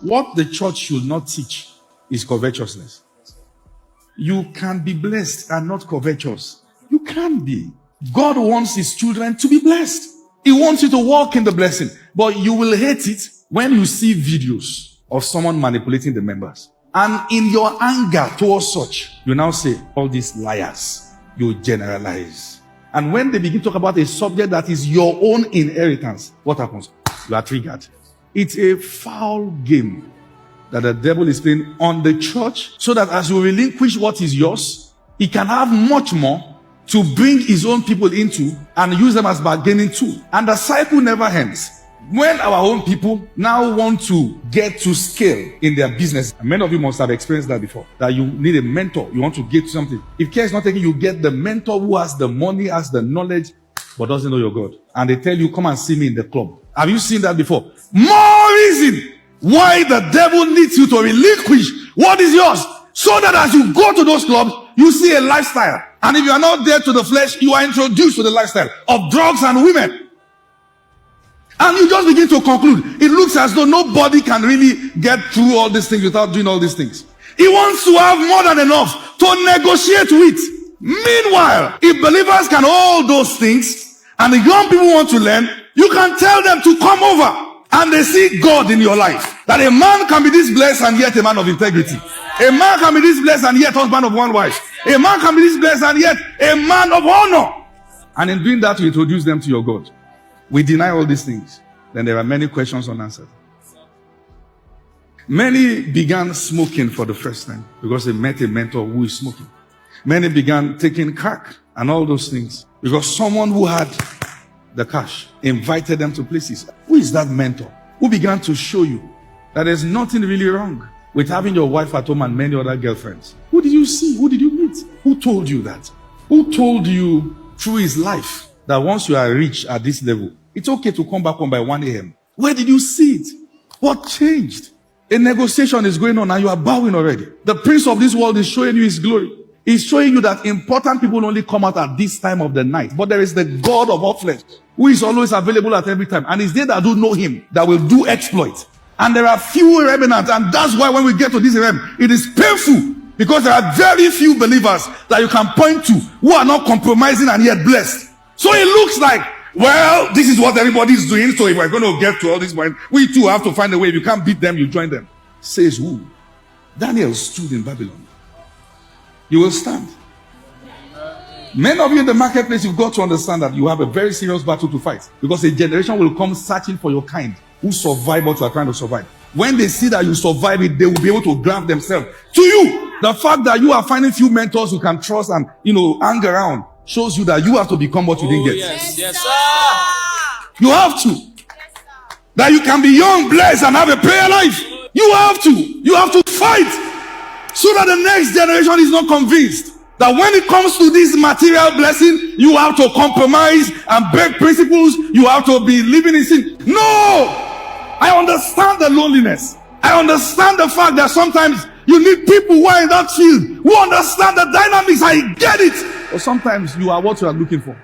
What the church should not teach is covetousness. You can be blessed and not covetous. You can't be. God wants his children to be blessed. He wants you to walk in the blessing. But you will hate it when you see videos of someone manipulating the members. And in your anger towards such, you now say, all these liars. You generalize. And when they begin to talk about a subject that is your own inheritance, what happens? You are triggered. It's a foul game that the devil is playing on the church, so that as you relinquish what is yours, he can have much more to bring his own people into and use them as bargaining tool. And the cycle never ends. When our own people now want to get to scale in their business, many of you must have experienced that before, that you need a mentor, you want to get to something. If care is not taken, you get the mentor who has the money, has the knowledge, but doesn't know your God. And they tell you, come and see me in the club. Have you seen that before? More reason why the devil needs you to relinquish what is yours, so that as you go to those clubs, you see a lifestyle. And if you are not there to the flesh, you are introduced to the lifestyle of drugs and women. And you just begin to conclude, it looks as though nobody can really get through all these things without doing all these things. He wants to have more than enough to negotiate with. Meanwhile, if believers can hold those things, and the young people want to learn, you can tell them to come over. And they see God in your life. That a man can be this blessed and yet a man of integrity. A man can be this blessed and yet husband of one wife. A man can be this blessed and yet a man of honor. And in doing that, you introduce them to your God. We deny all these things. Then there are many questions unanswered. Many began smoking for the first time because they met a mentor who is smoking. Many began taking crack and all those things because someone who had the cash invited them to places. Who is that mentor who began to show you that there's nothing really wrong with having your wife at home and many other girlfriends? Who did you see? Who did you meet? Who told you that? Who told you through his life that once you are rich at this level, it's okay to come back home by 1 a.m.? Where did you see it? What changed? A negotiation is going on and you are bowing already. The prince of this world is showing you his glory. He's showing you that important people only come out at this time of the night. But there is the God of all flesh who is always available at every time. And it's they that do know him that will do exploit. And there are few remnants. And that's why when we get to this realm, it is painful. Because there are very few believers that you can point to who are not compromising and yet blessed. So it looks like, well, this is what everybody is doing. So if we're going to get to all this point, we too have to find a way. If you can't beat them, you join them. Says who? Daniel stood in Babylon. You will stand. Many of you in the marketplace, you've got to understand that you have a very serious battle to fight. Because a generation will come searching for your kind who survive what you are trying to survive. When they see that you survive it, they will be able to grant themselves to you. The fact that you are finding few mentors who can trust and, hang around shows you that you have to become what you didn't get. Yes, sir. You have to. Yes, sir. That you can be young, blessed, and have a prayer life. You have to. You have to fight. So that the next generation is not convinced that when it comes to this material blessing, you have to compromise and break principles. You have to be living in sin. No! I understand the loneliness. I understand the fact that sometimes you need people who are in that field, who understand the dynamics. I get it. But sometimes you are what you are looking for.